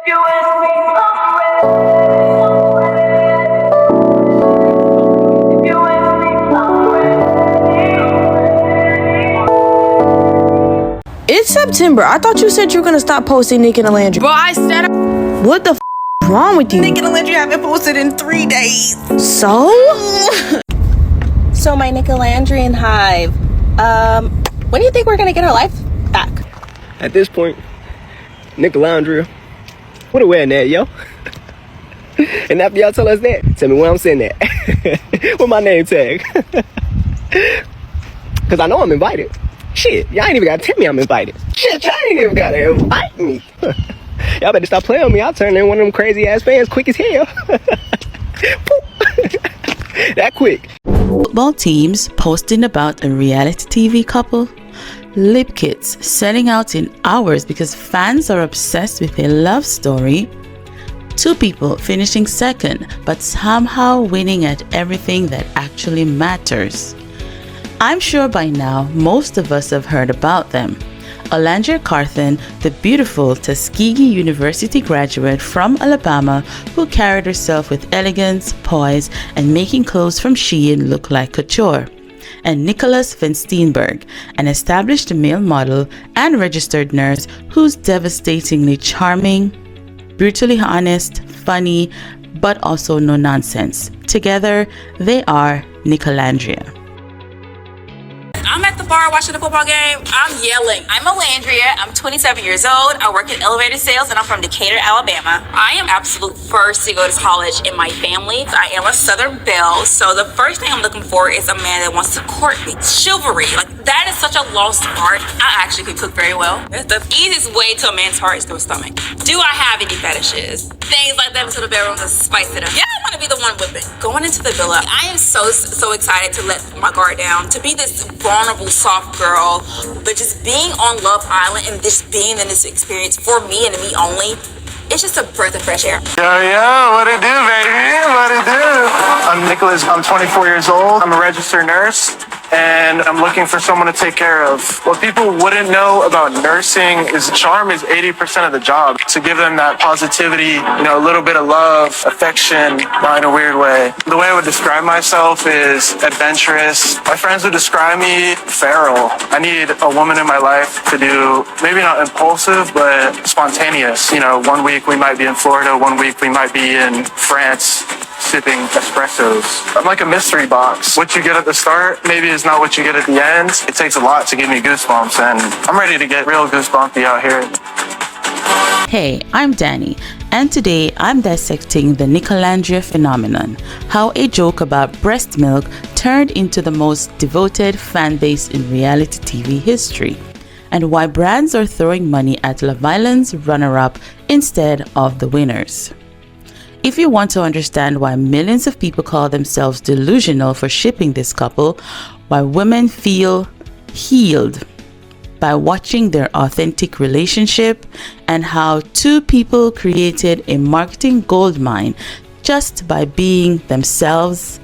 It's September. I thought you said you were gonna stop posting Nicolandria. Bro, I said What the is wrong with you? Nicolandria haven't posted in 3 days. So? So my Nicolandrian hive. When do you think we're gonna get our life back? At this point, Nicolandria, what a wearing that, yo. And after y'all tell us that, tell me where I'm sitting at. With my name tag. Cause I know I'm invited. Shit, y'all ain't even gotta tell me I'm invited. Shit, y'all ain't even gotta invite me. Y'all better stop playing with me. I'll turn in one of them crazy ass fans quick as hell. That quick. Football teams posting about a reality TV couple. Lip kits selling out in hours because fans are obsessed with a love story. 2 people finishing second but somehow winning at everything that actually matters. I'm sure by now most of us have heard about them. VanCarthens, the beautiful Tuskegee University graduate from Alabama who carried herself with elegance, poise, and making clothes from Shein look like couture. And Nicholas Van Steenberg, an established male model and registered nurse who's devastatingly charming, brutally honest, funny, but also no nonsense. Together, they are Nicolandria. I'm at the bar watching the football game. I'm yelling. I'm Olandria. I'm 27 years old. I work in elevator sales and I'm from Decatur, Alabama. I am absolute first to go to college in my family. I am a Southern belle. So the first thing I'm looking for is a man that wants to court me. Chivalry. Like, that is such a lost art. I actually can cook very well. The easiest way to a man's heart is through his stomach. Do I have any fetishes? Things like that into the bedroom to spice it up. Yeah, I want to be the one whipping. Going into the villa, I am so excited to let my guard down, to be this vulnerable, soft girl, but just being on Love Island and just being in this experience for me and me only, it's just a breath of fresh air. Yo, what it do, baby? What it do? I'm Nicholas. I'm 24 years old. I'm a registered nurse, and I'm looking for someone to take care of. What people wouldn't know about nursing is charm is 80% of the job. To give them that positivity, a little bit of love, affection, not in a weird way. The way I would describe myself is adventurous. My friends would describe me feral. I need a woman in my life to do, maybe not impulsive, but spontaneous. 1 week we might be in Florida, 1 week we might be in France sipping espressos. I'm like a mystery box. What you get at the start maybe is not what you get at the end. It takes a lot to give me goosebumps, and I'm ready to get real goosebumpy out here. Hey, I'm Danny, and today I'm dissecting the Nicolandria phenomenon, how a joke about breast milk turned into the most devoted fan base in reality TV history, and why brands are throwing money at Love Island's runner-up instead of the winners. If you want to understand why millions of people call themselves delusional for shipping this couple, why women feel healed by watching their authentic relationship, and how 2 people created a marketing goldmine just by being themselves,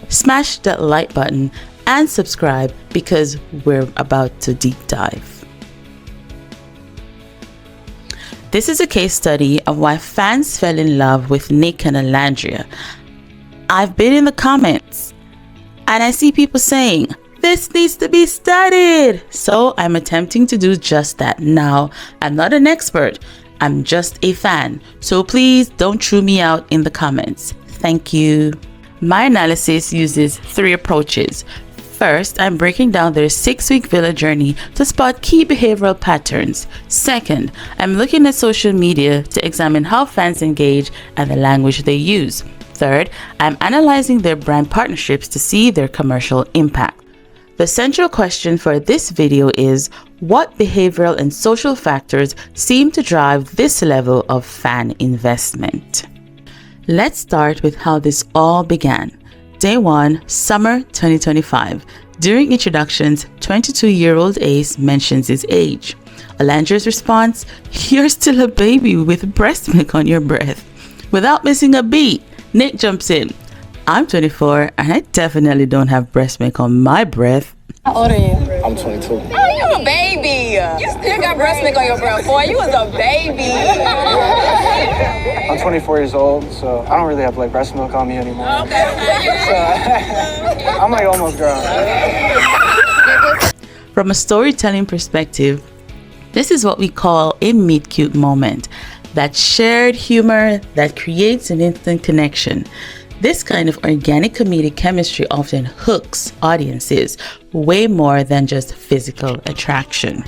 smash that like button and subscribe because we're about to deep dive. This is a case study of why fans fell in love with Nick and Olandria. I've been in the comments and I see people saying, this needs to be studied. So I'm attempting to do just that. Now, I'm not an expert. I'm just a fan. So please don't chew me out in the comments. Thank you. My analysis uses 3 approaches. First, I'm breaking down their 6-week villa journey to spot key behavioral patterns. Second, I'm looking at social media to examine how fans engage and the language they use. Third, I'm analyzing their brand partnerships to see their commercial impact. The central question for this video is, what behavioral and social factors seem to drive this level of fan investment? Let's start with how this all began. Day 1, summer 2025. During introductions, 22-year-old Ace mentions his age. Olandria's response, "You're still a baby with breast milk on your breath." Without missing a beat, Nick jumps in. "I'm 24 and I definitely don't have breast milk on my breath." How old are you? I'm 22. Oh, you a baby. You still got breast milk on your breath, boy. You was a baby. I'm 24 years old, so I don't really have like breast milk on me anymore. Okay. So I'm like almost grown. From a storytelling perspective, this is what we call a meet cute moment. That shared humor that creates an instant connection. This kind of organic comedic chemistry often hooks audiences way more than just physical attraction.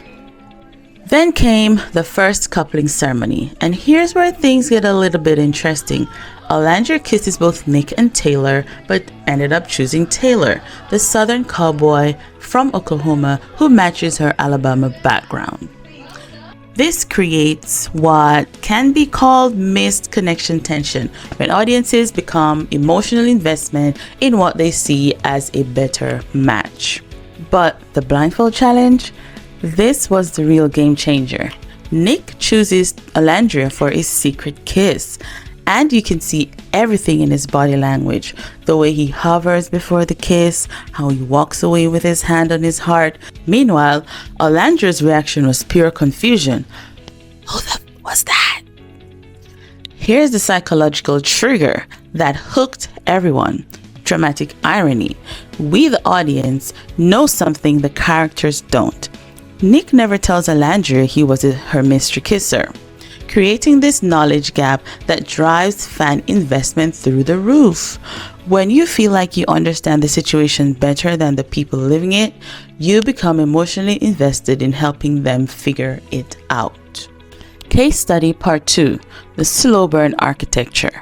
Then came the first coupling ceremony, and here's where things get a little bit interesting. Olandria kisses both Nick and Taylor, but ended up choosing Taylor, the southern cowboy from Oklahoma who matches her Alabama background. This creates what can be called missed connection tension when audiences become emotional investment in what they see as a better match. But the blindfold challenge? This was the real game changer. Nick chooses Olandria for a secret kiss, and you can see everything in his body language. The way he hovers before the kiss, how he walks away with his hand on his heart. Meanwhile, Olandria's reaction was pure confusion. Who the was that? Here's the psychological trigger that hooked everyone. Dramatic irony. We, the audience, know something the characters don't. Nick never tells Olandria he was her mystery kisser, creating this knowledge gap that drives fan investment through the roof. When you feel like you understand the situation better than the people living it, you become emotionally invested in helping them figure it out. Case study part 2, the slow burn architecture.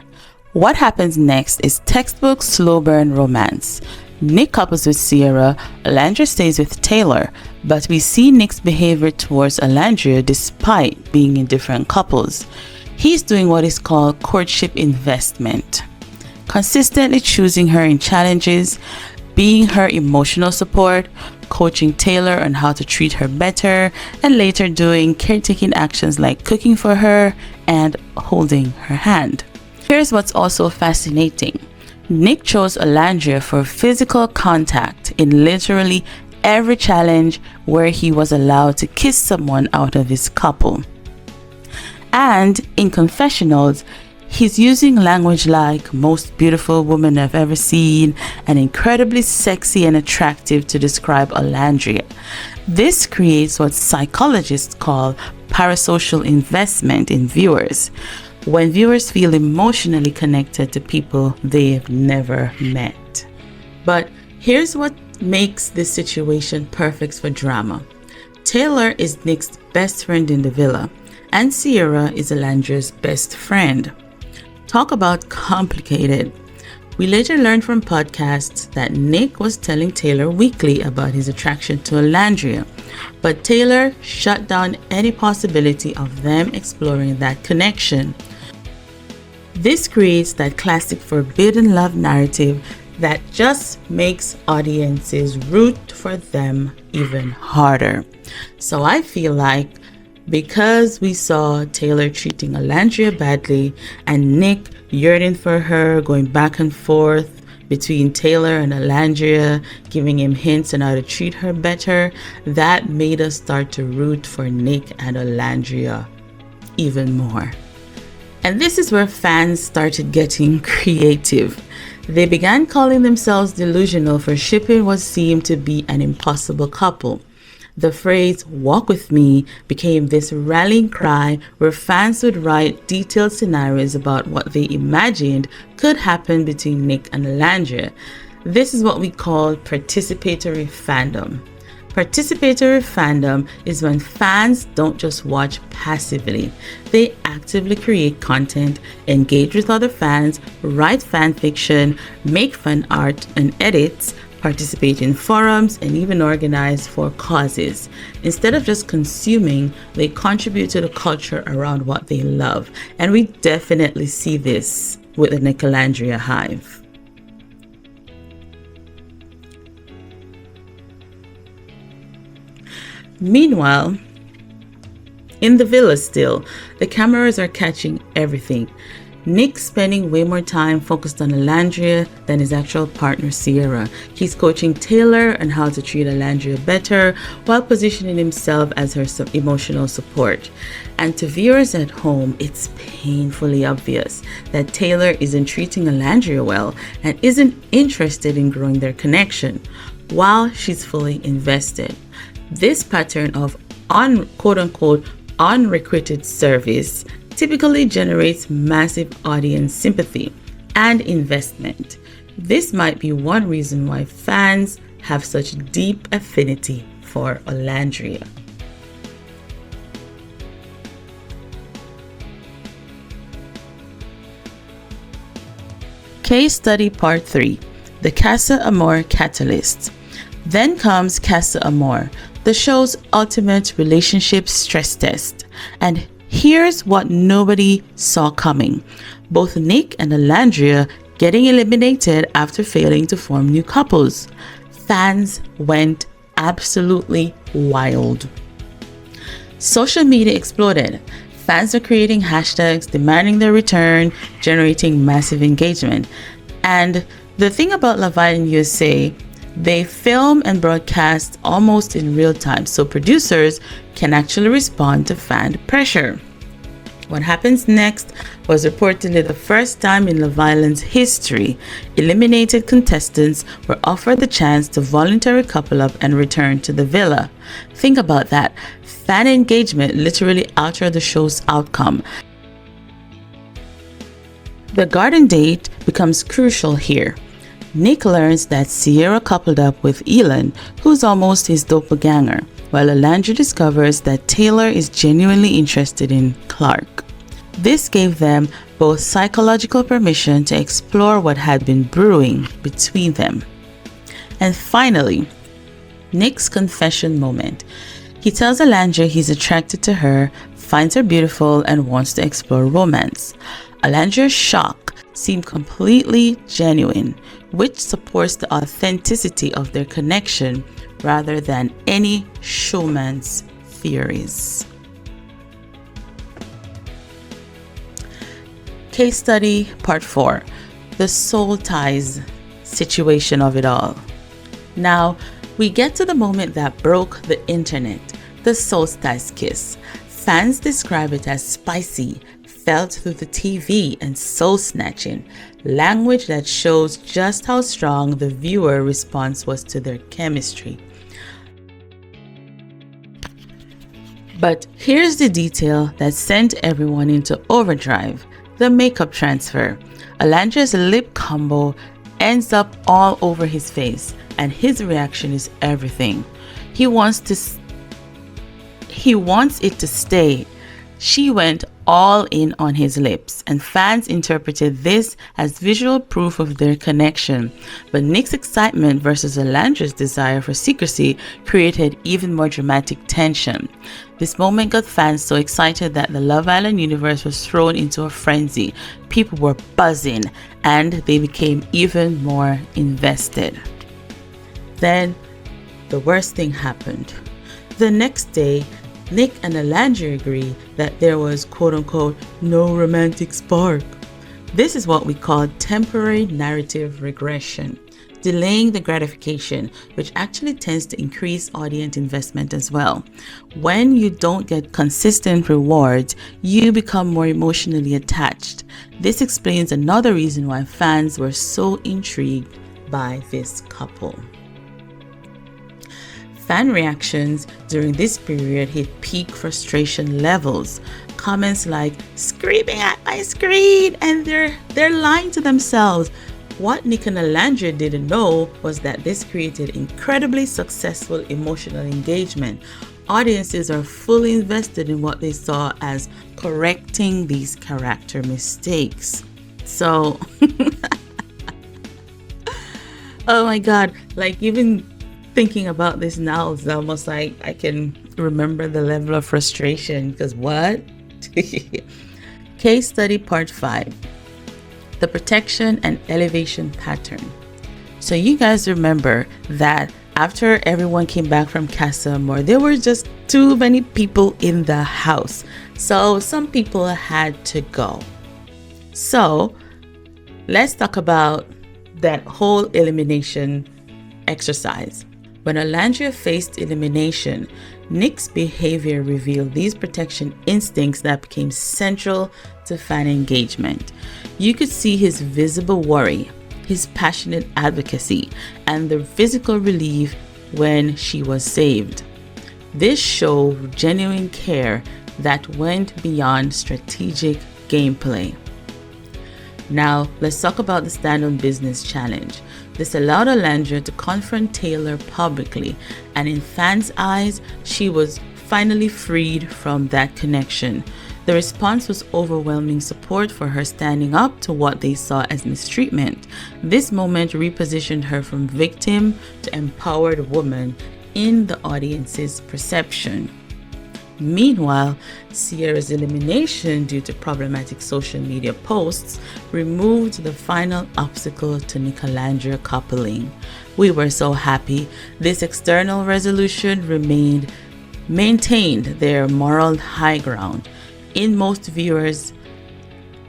What happens next is textbook slow burn romance. Nick couples with Sierra, Olandria stays with Taylor, but we see Nick's behavior towards Olandria despite being in different couples. He's doing what is called courtship investment, consistently choosing her in challenges, being her emotional support, coaching Taylor on how to treat her better, and later doing caretaking actions like cooking for her and holding her hand. Here's what's also fascinating. Nick chose Olandria for physical contact in literally every challenge where he was allowed to kiss someone out of his couple. And in confessionals, he's using language like most beautiful woman I've ever seen and incredibly sexy and attractive to describe Olandria. This creates what psychologists call parasocial investment in viewers, when viewers feel emotionally connected to people they've never met. But here's what makes this situation perfect for drama. Taylor is Nick's best friend in the villa, and Sierra is Olandria's best friend. Talk about complicated. We later learned from podcasts that Nick was telling Taylor weekly about his attraction to Olandria, but Taylor shut down any possibility of them exploring that connection. This creates that classic forbidden love narrative that just makes audiences root for them even harder. So I feel like because we saw Taylor treating Olandria badly and Nick yearning for her, going back and forth between Taylor and Olandria, giving him hints on how to treat her better, that made us start to root for Nick and Olandria even more. And this is where fans started getting creative. They began calling themselves delusional for shipping what seemed to be an impossible couple. The phrase "walk with me" became this rallying cry where fans would write detailed scenarios about what they imagined could happen between Nick and Olandria. This is what we call participatory fandom. Participatory fandom is when fans don't just watch passively. They actively create content, engage with other fans, write fan fiction, make fan art and edits, participate in forums, and even organize for causes. Instead of just consuming, they contribute to the culture around what they love. And we definitely see this with the Nicolandria hive. Meanwhile, in the villa still, the cameras are catching everything. Nick spending way more time focused on Olandria than his actual partner Sierra. He's coaching Taylor on how to treat Olandria better while positioning himself as her emotional support. And to viewers at home, it's painfully obvious that Taylor isn't treating Olandria well and isn't interested in growing their connection, while she's fully invested. This pattern of quote-unquote unrequited service typically generates massive audience sympathy and investment. This might be one reason why fans have such deep affinity for Olandria. Case Study Part 3. The Casa Amor Catalyst. Then comes Casa Amor, the show's ultimate relationship stress test. And here's what nobody saw coming. Both Nick and Olandria getting eliminated after failing to form new couples. Fans went absolutely wild. Social media exploded. Fans are creating hashtags demanding their return, generating massive engagement. And the thing about Love Island USA, they film and broadcast almost in real time, so producers can actually respond to fan pressure. What happens next was reportedly the first time in Love Island's history eliminated contestants were offered the chance to voluntarily couple up and return to the villa. Think about that. Fan engagement literally altered the show's outcome. The garden date becomes crucial here. Nick learns that Sierra coupled up with Elon, who's almost his doppelganger, while Olandria discovers that Taylor is genuinely interested in Clark. This gave them both psychological permission to explore what had been brewing between them. And finally, Nick's confession moment. He tells Olandria he's attracted to her, finds her beautiful, and wants to explore romance. Olandria's shock seemed completely genuine, which supports the authenticity of their connection rather than any showman's theories. Case Study Part 4. The soul ties situation of it all. Now, we get to the moment that broke the internet, the soul ties kiss. Fans describe it as spicy, felt through the TV, and soul-snatching, language that shows just how strong the viewer response was to their chemistry. But here's the detail that sent everyone into overdrive: the makeup transfer. Olandria's lip combo ends up all over his face, and his reaction is everything. He wants it to stay. She went all in on his lips, and fans interpreted this as visual proof of their connection. But Nick's excitement versus Olandria's desire for secrecy created even more dramatic tension. This moment got fans so excited that the Love Island universe was thrown into a frenzy. People were buzzing, and they became even more invested. Then, the worst thing happened. The next day, Nick and Olandria agree that there was quote-unquote no romantic spark. This is what we call temporary narrative regression, delaying the gratification, which actually tends to increase audience investment as well. When you don't get consistent rewards, you become more emotionally attached. This explains another reason why fans were so intrigued by this couple. Fan reactions during this period hit peak frustration levels. Comments like "screaming at my screen" and they're lying to themselves. What Nick and Olandria didn't know was that this created incredibly successful emotional engagement. Audiences are fully invested in what they saw as correcting these character mistakes. So, oh my God, like even thinking about this now, it's almost like I can remember the level of frustration, because what? Case Study Part 5. The protection and elevation pattern. So you guys remember that after everyone came back from Casa Amor, there were just too many people in the house. So some people had to go. So let's talk about that whole elimination exercise. When OLANDRIA faced elimination, Nick's behavior revealed these protection instincts that became central to fan engagement. You could see his visible worry, his passionate advocacy, and the physical relief when she was saved. This showed genuine care that went beyond strategic gameplay. Now, let's talk about the Stand on Business challenge. This allowed OLANDRIA to confront Taylor publicly, and in fans' eyes, she was finally freed from that connection. The response was overwhelming support for her standing up to what they saw as mistreatment. This moment repositioned her from victim to empowered woman in the audience's perception. Meanwhile, Sierra's elimination due to problematic social media posts removed the final obstacle to Nicolandria coupling. We were so happy. This external resolution maintained their moral high ground. In most viewers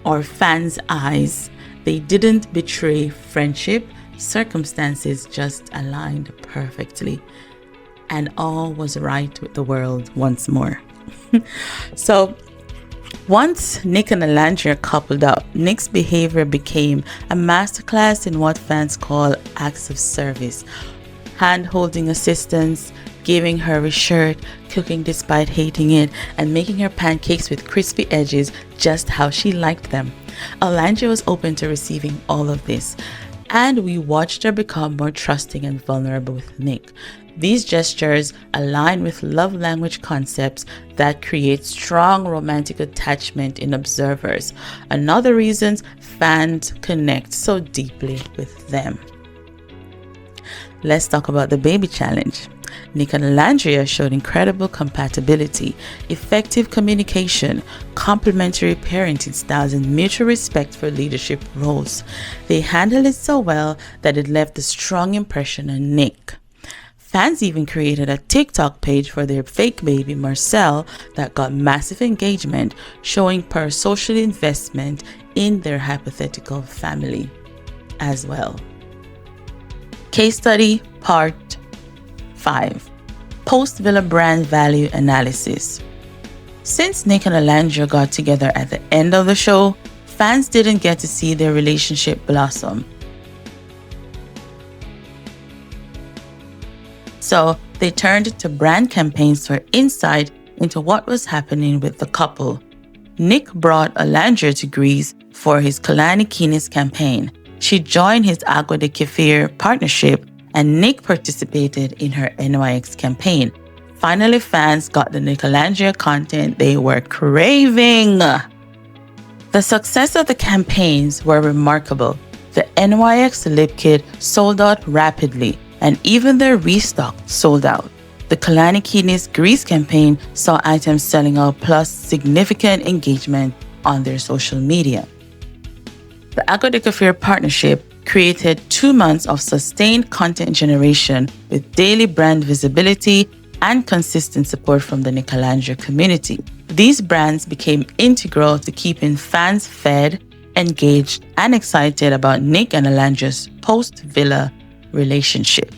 or fans' eyes, they didn't betray friendship. Circumstances just aligned perfectly, and all was right with the world once more. So once Nick and Olandria coupled up, Nick's behavior became a masterclass in what fans call acts of service. Hand-holding assistance, giving her a shirt, cooking despite hating it, and making her pancakes with crispy edges just how she liked them. Olandria was open to receiving all of this, and we watched her become more trusting and vulnerable with Nick. These gestures align with love language concepts that create strong romantic attachment in observers. Another reason fans connect so deeply with them. Let's talk about the baby challenge. Nick and Olandria showed incredible compatibility, effective communication, complementary parenting styles, and mutual respect for leadership roles. They handled it so well that it left a strong impression on Nick. Fans even created a TikTok page for their fake baby Marcel that got massive engagement, showing parasocial investment in their hypothetical family as well. Case study part 5. Post-Villa brand value analysis. Since Nick and Olandria got together at the end of the show, fans didn't get to see their relationship blossom. So they turned to brand campaigns for insight into what was happening with the couple. Nick brought Olandria to Greece for his Kalani Kinis campaign. She joined his Agua de Kefir partnership, and Nick participated in her NYX campaign. Finally, fans got the Nicolandria content they were craving. The success of the campaigns were remarkable. The NYX lip kit sold out rapidly, and even their restock sold out. The Kalani Kinis Greece campaign saw items selling out plus significant engagement on their social media. The Agua de Kefir partnership created 2 months of sustained content generation with daily brand visibility and consistent support from the Nicolandria community. These brands became integral to keeping fans fed, engaged, and excited about Nick and Olandria's post-Villa relationship.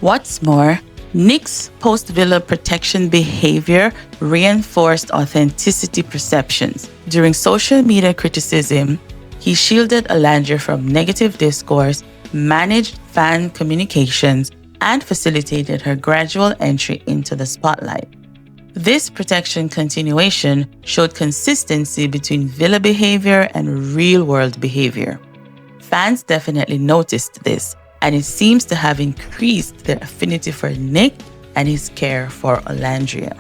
What's more, Nick's post-Villa protection behavior reinforced authenticity perceptions. During social media criticism, he shielded Olandria from negative discourse, managed fan communications, and facilitated her gradual entry into the spotlight. This protection continuation showed consistency between Villa behavior and real-world behavior. Fans definitely noticed this, and it seems to have increased their affinity for Nick and his care for Olandria.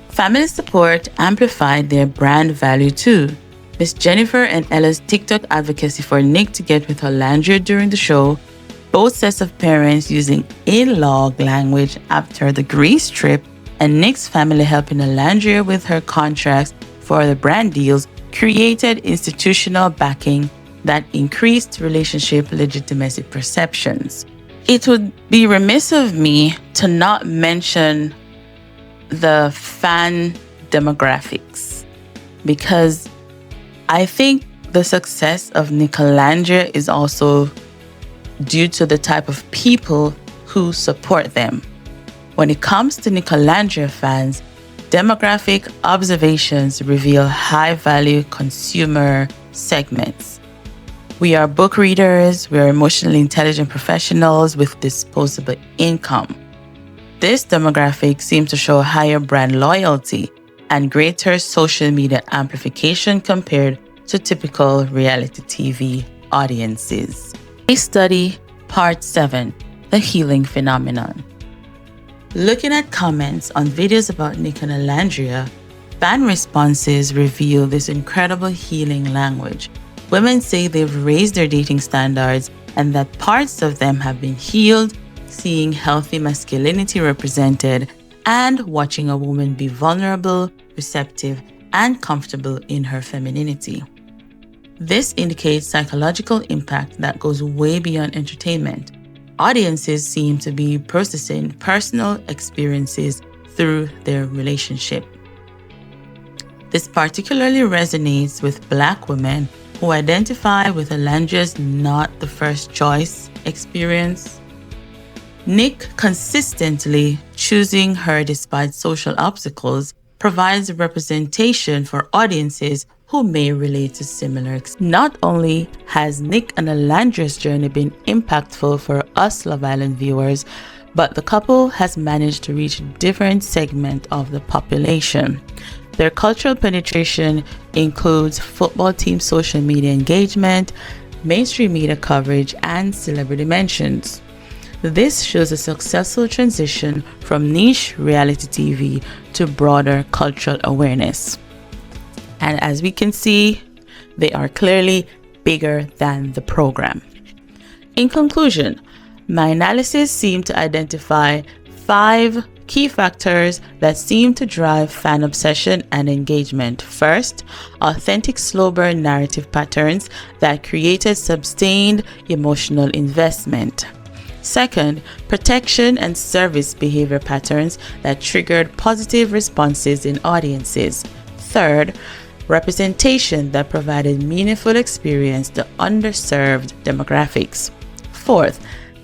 Family support amplified their brand value too. Miss Jennifer and Ella's TikTok advocacy for Nick to get with Olandria during the show, both sets of parents using in-law language after the Greece trip, and Nick's family helping Olandria with her contracts for the brand deals created institutional backing that increased relationship legitimacy perceptions. It would be remiss of me to not mention the fan demographics, because I think the success of Nicolandria is also due to the type of people who support them. When it comes to Nicolandria fans, demographic observations reveal high-value consumer segments. We are book readers, we are emotionally intelligent professionals with disposable income. This demographic seems to show higher brand loyalty and greater social media amplification compared to typical reality TV audiences. Case study part 7, the healing phenomenon. Looking at comments on videos about Nicolandria, fan responses reveal this incredible healing language. Women say they've raised their dating standards and that parts of them have been healed, seeing healthy masculinity represented, and watching a woman be vulnerable, receptive, and comfortable in her femininity. This indicates psychological impact that goes way beyond entertainment. Audiences seem to be processing personal experiences through their relationship. This particularly resonates with Black women who identify with Olandria's not the first choice experience. Nick consistently choosing her despite social obstacles provides representation for audiences who may relate to similar experiences. Not only has Nick and Olandria's journey been impactful for us Love Island viewers, but the couple has managed to reach a different segment of the population. Their cultural penetration includes football team social media engagement, mainstream media coverage, and celebrity mentions. This shows a successful transition from niche reality TV to broader cultural awareness. And as we can see, they are clearly bigger than the program. In conclusion, my analysis seemed to identify 5 key factors that seem to drive fan obsession and engagement. First, authentic slow burn narrative patterns that created sustained emotional investment. Second, protection and service behavior patterns that triggered positive responses in audiences. Third, representation that provided meaningful experience to underserved demographics. Fourth,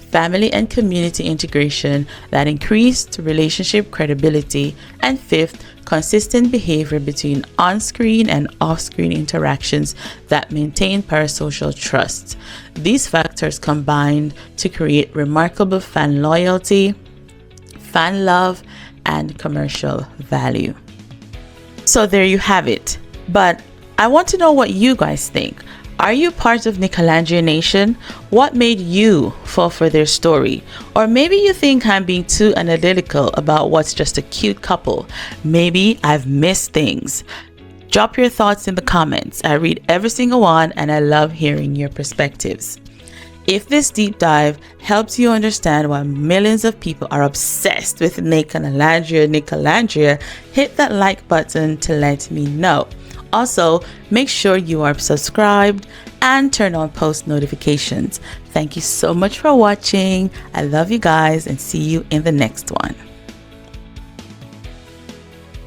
family and community integration that increased relationship credibility. And fifth, consistent behavior between on-screen and off-screen interactions that maintain parasocial trust. These factors combined to create remarkable fan loyalty, fan love, and commercial value. So there you have it. But I want to know what you guys think. Are you part of Nicolandria Nation? What made you fall for their story? Or maybe you think I'm being too analytical about what's just a cute couple. Maybe I've missed things. Drop your thoughts in the comments. I read every single one and I love hearing your perspectives. If this deep dive helps you understand why millions of people are obsessed with Nicolandria, hit that like button to let me know. Also, make sure you are subscribed and turn on post notifications. Thank you so much for watching. I love you guys and see you in the next one.